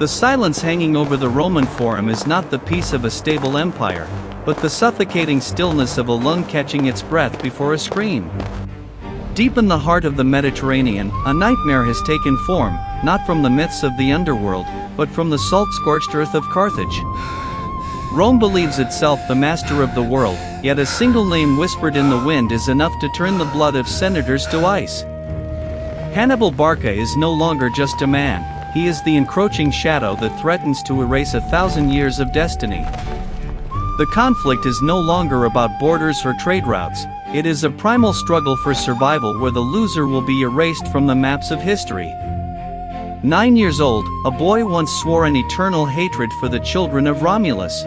The silence hanging over the Roman Forum is not the peace of a stable empire, but the suffocating stillness of a lung catching its breath before a scream. Deep in the heart of the Mediterranean, a nightmare has taken form, not from the myths of the underworld, but from the salt-scorched earth of Carthage. Rome believes itself the master of the world, yet a single name whispered in the wind is enough to turn the blood of senators to ice. Hannibal Barca is no longer just a man, he is the encroaching shadow that threatens to erase 1,000 years of destiny. The conflict is no longer about borders or trade routes, it is a primal struggle for survival where the loser will be erased from the maps of history. 9 years old, a boy once swore an eternal hatred for the children of Romulus.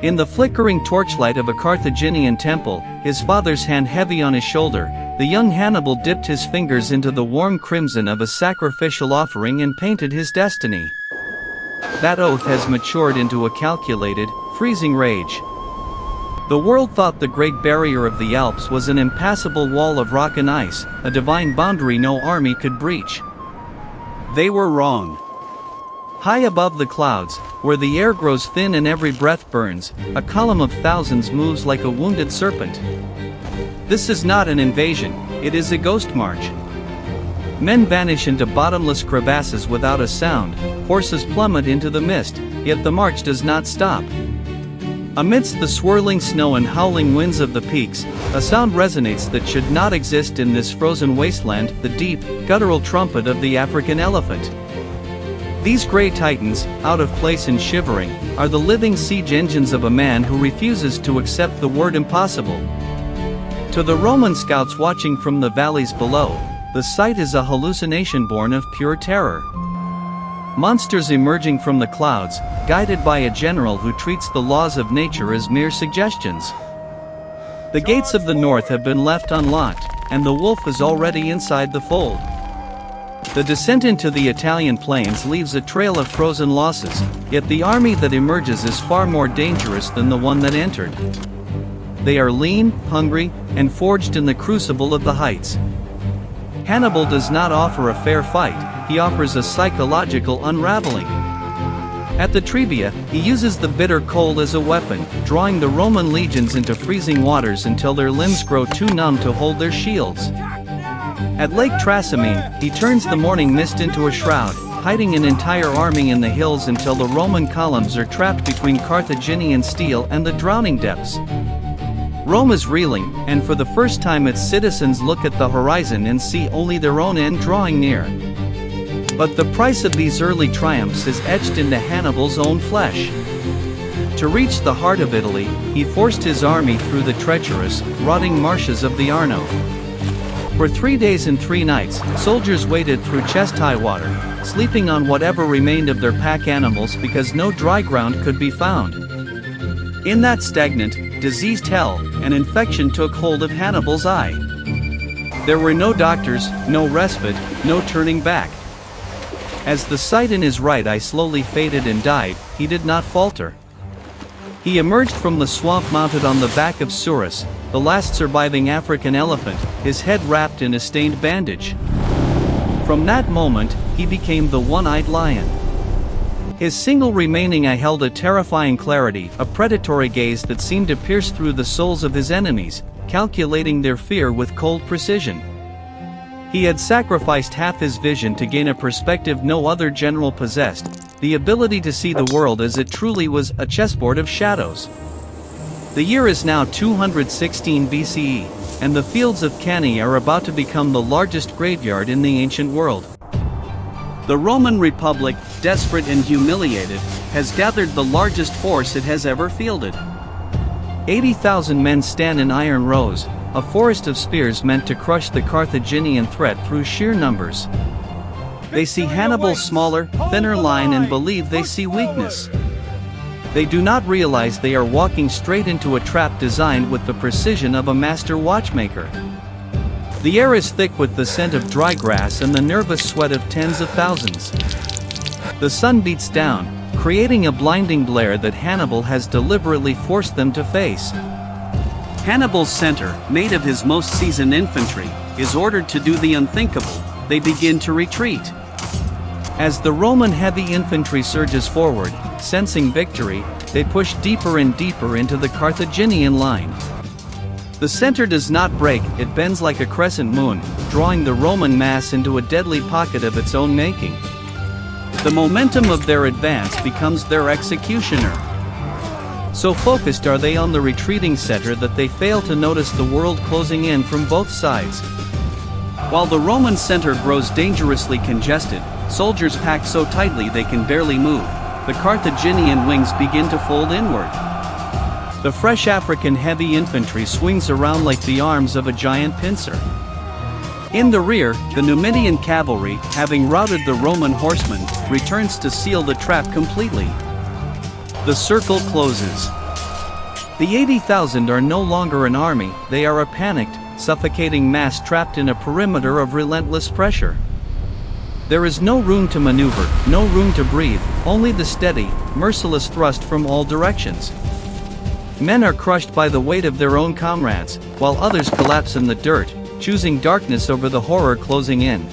In the flickering torchlight of a Carthaginian temple, his father's hand heavy on his shoulder, the young Hannibal dipped his fingers into the warm crimson of a sacrificial offering and painted his destiny. That oath has matured into a calculated, freezing rage. The world thought the Great Barrier of the Alps was an impassable wall of rock and ice, a divine boundary no army could breach. They were wrong. High above the clouds, where the air grows thin and every breath burns, a column of thousands moves like a wounded serpent. This is not an invasion, it is a ghost march. Men vanish into bottomless crevasses without a sound, horses plummet into the mist, yet the march does not stop. Amidst the swirling snow and howling winds of the peaks, a sound resonates that should not exist in this frozen wasteland, the deep, guttural trumpet of the African elephant. These gray titans, out of place and shivering, are the living siege engines of a man who refuses to accept the word impossible. To the Roman scouts watching from the valleys below, the sight is a hallucination born of pure terror. Monsters emerging from the clouds, guided by a general who treats the laws of nature as mere suggestions. The gates of the north have been left unlocked, and the wolf is already inside the fold. The descent into the Italian plains leaves a trail of frozen losses, yet the army that emerges is far more dangerous than the one that entered. They are lean, hungry, and forged in the crucible of the heights. Hannibal does not offer a fair fight, he offers a psychological unraveling. At the Trebia, he uses the bitter cold as a weapon, drawing the Roman legions into freezing waters until their limbs grow too numb to hold their shields. At Lake Trasimene, he turns the morning mist into a shroud, hiding an entire army in the hills until the Roman columns are trapped between Carthaginian steel and the drowning depths. Rome is reeling, and for the first time its citizens look at the horizon and see only their own end drawing near. But the price of these early triumphs is etched into Hannibal's own flesh. To reach the heart of Italy, he forced his army through the treacherous, rotting marshes of the Arno. For 3 days and 3 nights, soldiers waded through chest-high water, sleeping on whatever remained of their pack animals because no dry ground could be found. In that stagnant, diseased hell, an infection took hold of Hannibal's eye. There were no doctors, no respite, no turning back. As the sight in his right eye slowly faded and died, he did not falter. He emerged from the swamp mounted on the back of Surus, the last surviving African elephant, his head wrapped in a stained bandage. From that moment, he became the one-eyed lion. His single remaining eye held a terrifying clarity, a predatory gaze that seemed to pierce through the souls of his enemies, calculating their fear with cold precision. He had sacrificed half his vision to gain a perspective no other general possessed, the ability to see the world as it truly was, a chessboard of shadows. The year is now 216 BCE, and the fields of Cannae are about to become the largest graveyard in the ancient world. The Roman Republic, desperate and humiliated, has gathered the largest force it has ever fielded. 80,000 men stand in iron rows, a forest of spears meant to crush the Carthaginian threat through sheer numbers. They see Hannibal's smaller, thinner line and believe they see weakness. They do not realize they are walking straight into a trap designed with the precision of a master watchmaker. The air is thick with the scent of dry grass and the nervous sweat of tens of thousands. The sun beats down, creating a blinding glare that Hannibal has deliberately forced them to face. Hannibal's center, made of his most seasoned infantry, is ordered to do the unthinkable. They begin to retreat. As the Roman heavy infantry surges forward, sensing victory, they push deeper and deeper into the Carthaginian line. The center does not break, it bends like a crescent moon, drawing the Roman mass into a deadly pocket of its own making. The momentum of their advance becomes their executioner. So focused are they on the retreating center that they fail to notice the world closing in from both sides. While the Roman center grows dangerously congested, soldiers packed so tightly they can barely move, the Carthaginian wings begin to fold inward. The fresh African heavy infantry swings around like the arms of a giant pincer. In the rear, the Numidian cavalry, having routed the Roman horsemen, returns to seal the trap completely. The circle closes. The 80,000 are no longer an army, they are a panicked, suffocating mass trapped in a perimeter of relentless pressure. There is no room to maneuver, no room to breathe, only the steady, merciless thrust from all directions. Men are crushed by the weight of their own comrades, while others collapse in the dirt, choosing darkness over the horror closing in.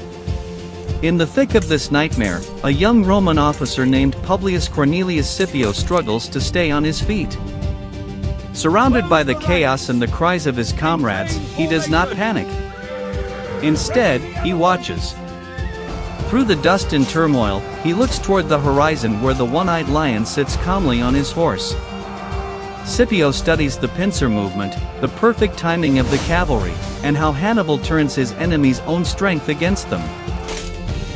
In the thick of this nightmare, a young Roman officer named Publius Cornelius Scipio struggles to stay on his feet. Surrounded by the chaos and the cries of his comrades, he does not panic. Instead, he watches. Through the dust and turmoil, he looks toward the horizon where the one-eyed lion sits calmly on his horse. Scipio studies the pincer movement, the perfect timing of the cavalry, and how Hannibal turns his enemy's own strength against them.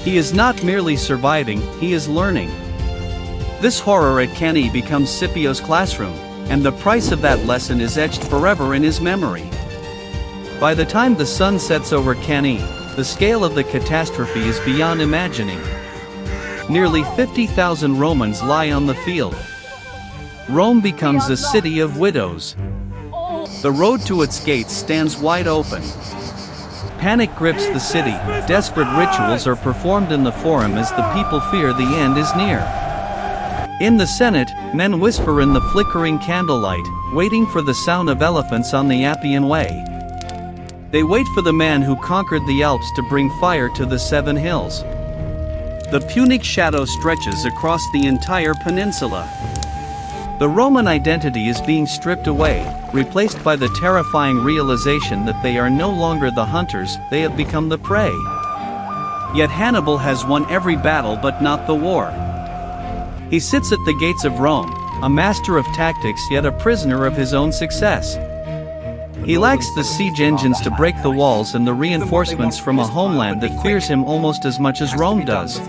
He is not merely surviving, he is learning. This horror at Cannae becomes Scipio's classroom, and the price of that lesson is etched forever in his memory. By the time the sun sets over Cannae, the scale of the catastrophe is beyond imagining. Nearly 50,000 Romans lie on the field. Rome becomes a city of widows. The road to its gates stands wide open. Panic grips the city, desperate rituals are performed in the forum as the people fear the end is near. In the Senate, men whisper in the flickering candlelight, waiting for the sound of elephants on the Appian Way. They wait for the man who conquered the Alps to bring fire to the 7 hills. The Punic shadow stretches across the entire peninsula. The Roman identity is being stripped away, replaced by the terrifying realization that they are no longer the hunters, they have become the prey. Yet Hannibal has won every battle but not the war. He sits at the gates of Rome, a master of tactics yet a prisoner of his own success. He lacks the siege engines to break the walls and the reinforcements from a homeland that fears him almost as much as Rome does.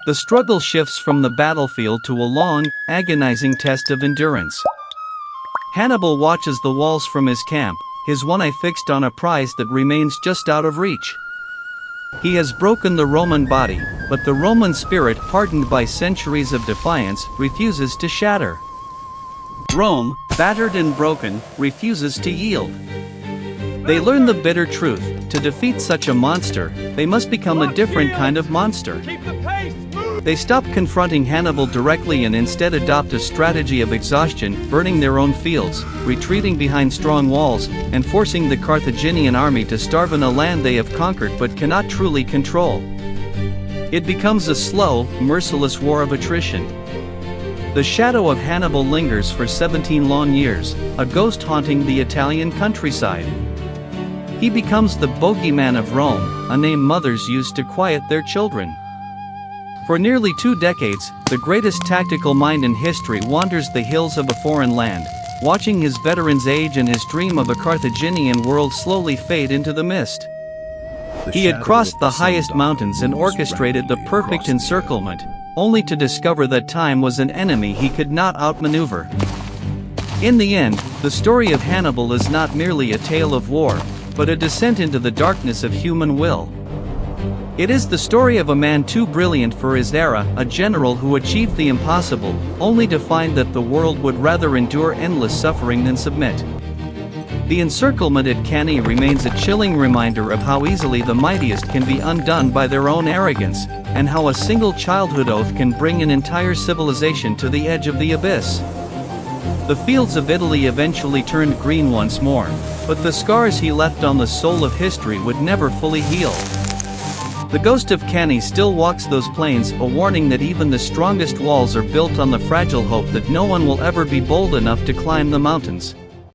The struggle shifts from the battlefield to a long, agonizing test of endurance. Hannibal watches the walls from his camp, his one eye fixed on a prize that remains just out of reach. He has broken the Roman body, but the Roman spirit, hardened by centuries of defiance, refuses to shatter. Rome, battered and broken, refuses to yield. They learn the bitter truth: to defeat such a monster, they must become a different kind of monster. They stop confronting Hannibal directly and instead adopt a strategy of exhaustion, burning their own fields, retreating behind strong walls, and forcing the Carthaginian army to starve in a land they have conquered but cannot truly control. It becomes a slow, merciless war of attrition. The shadow of Hannibal lingers for 17 long years, a ghost haunting the Italian countryside. He becomes the bogeyman of Rome, a name mothers use to quiet their children. For nearly 2 decades, the greatest tactical mind in history wanders the hills of a foreign land, watching his veterans age and his dream of a Carthaginian world slowly fade into the mist. He had crossed the highest mountains and orchestrated the perfect encirclement, only to discover that time was an enemy he could not outmaneuver. In the end, the story of Hannibal is not merely a tale of war, but a descent into the darkness of human will. It is the story of a man too brilliant for his era, a general who achieved the impossible, only to find that the world would rather endure endless suffering than submit. The encirclement at Cannae remains a chilling reminder of how easily the mightiest can be undone by their own arrogance, and how a single childhood oath can bring an entire civilization to the edge of the abyss. The fields of Italy eventually turned green once more, but the scars he left on the soul of history would never fully heal. The ghost of Cannae still walks those plains, a warning that even the strongest walls are built on the fragile hope that no one will ever be bold enough to climb the mountains.